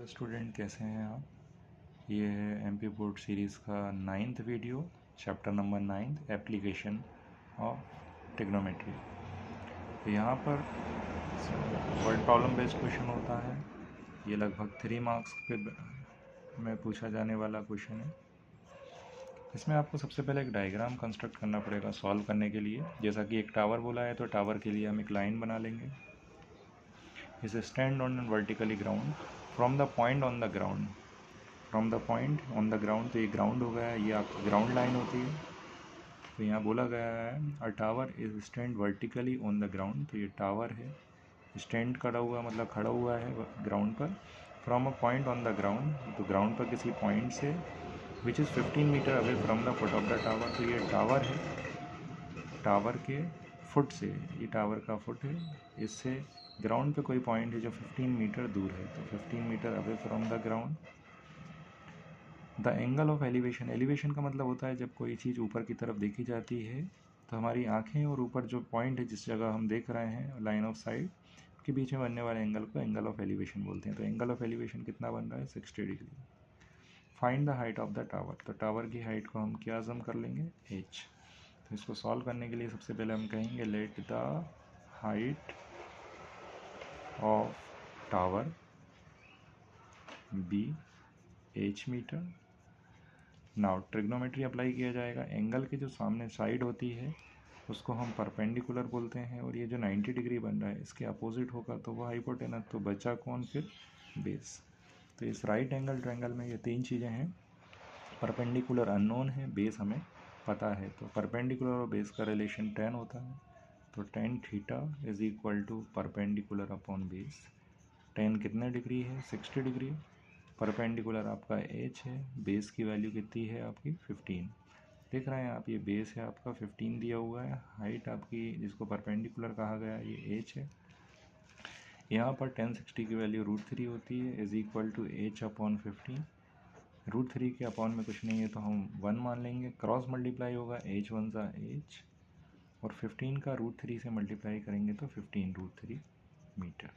Hello student, कैसे हैं आप। ये है एमपी बोर्ड सीरीज़ का 9th video, chapter number 9 application of trigonometry. तो यहाँ पर वर्ड प्रॉब्लम बेस्ड क्वेश्चन होता है। ये लगभग 3 मार्क्स के में पूछा जाने वाला क्वेश्चन है। इसमें आपको सबसे पहले एक डायग्राम कंस्ट्रक्ट करना पड़ेगा सॉल्व करने के लिए। जैसा कि एक टावर बोला है तो टावर के लिए हम एक लाइन बना लेंगे। इसे stand on vertically ground from the point on the ground, from the point on the ground. तो ये ग्राउंड हो गया, ये आपकी ग्राउंड लाइन होती है। तो यहाँ बोला गया है अ tower is stand vertically on the ground. तो ये टावर है, स्टैंड खड़ा हुआ मतलब खड़ा हुआ है ग्राउंड पर। From a point on the ground, तो ग्राउंड पर किसी पॉइंट से, which is 15 metre away from the foot of the tower. तो ये टावर है, टावर के फुट से, ये टावर का फुट है, इससे ग्राउंड पे कोई पॉइंट है जो 15 मीटर दूर है। तो 15 metre away from the ground. The angle of elevation, elevation का मतलब होता है जब कोई चीज़ ऊपर की तरफ देखी जाती है तो हमारी आंखें और ऊपर जो पॉइंट है जिस जगह हम देख रहे हैं लाइन ऑफ साइट के बीच में बनने वाले एंगल को एंगल ऑफ एलिवेशन बोलते हैं। तो एंगल ऑफ एलिवेशन कितना बन रहा है, 60 degree. Find the height of the tower, तो टावर की हाइट को हम क्या जम कर लेंगे, h। तो इसको सॉल्व करने के लिए सबसे पहले हम कहेंगे let the height of tower be h metre. Now trigonometry apply किया जाएगा। एंगल के जो सामने साइड होती है उसको हम परपेंडिकुलर बोलते हैं, और ये जो 90 डिग्री बन रहा है इसके अपोजिट होगा तो वह हाइपोटेनस। तो बचा कौन, फिर बेस। तो इस राइट एंगल ट्रायंगल में ये 3 चीज़ें हैं। परपेंडिकुलर अननोन है, बेस हमें पता है। तो परपेंडिकुलर और बेस का रिलेशन 10 होता है। तो tan theta is equal to perpendicular upon base. 10 कितने डिग्री है, 60 डिग्री। परपेंडिकुलर आपका h है, बेस की वैल्यू कितनी है आपकी 15। देख रहे हैं आप, ये बेस है आपका 15 दिया हुआ है। हाइट आपकी जिसको परपेंडिकुलर कहा गया है ये h है। यहाँ पर tan 60 की वैल्यू √3 होती है, is equal to h upon 15। √3 के अपॉन में कुछ नहीं है तो हम 1 मान लेंगे। क्रॉस मल्टीप्लाई होगा, h 1 सा h, और 15 का √3 से मल्टीप्लाई करेंगे तो 15√3 मीटर।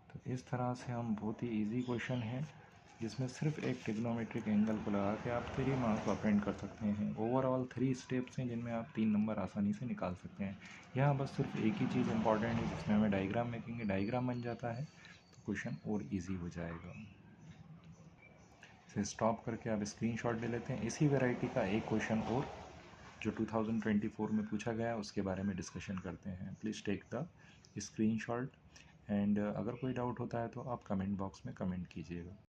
तो इस तरह से हम, बहुत ही इजी क्वेश्चन है जिसमें सिर्फ एक ट्रिग्नोमेट्रिक एंगल को लगा के आप 3 मार्क्स को अटेंड कर सकते हैं। ओवरऑल 3 स्टेप्स हैं जिनमें आप 3 नंबर आसानी से निकाल सकते हैं। यहाँ बस सिर्फ एक ही चीज़ इंपॉर्टेंट है जिसमें हमें डायग्राम मेकिंग है। डायग्राम बन जाता है तो क्वेश्चन और ईजी हो जाएगा। इसे स्टॉप करके आप स्क्रीनशॉट ले लेते हैं। इसी वैरायटी का एक क्वेश्चन और जो 2024 में पूछा गया है उसके बारे में डिस्कशन करते हैं। Please take the screenshot and अगर कोई डाउट होता है तो आप कमेंट बॉक्स में कमेंट कीजिएगा।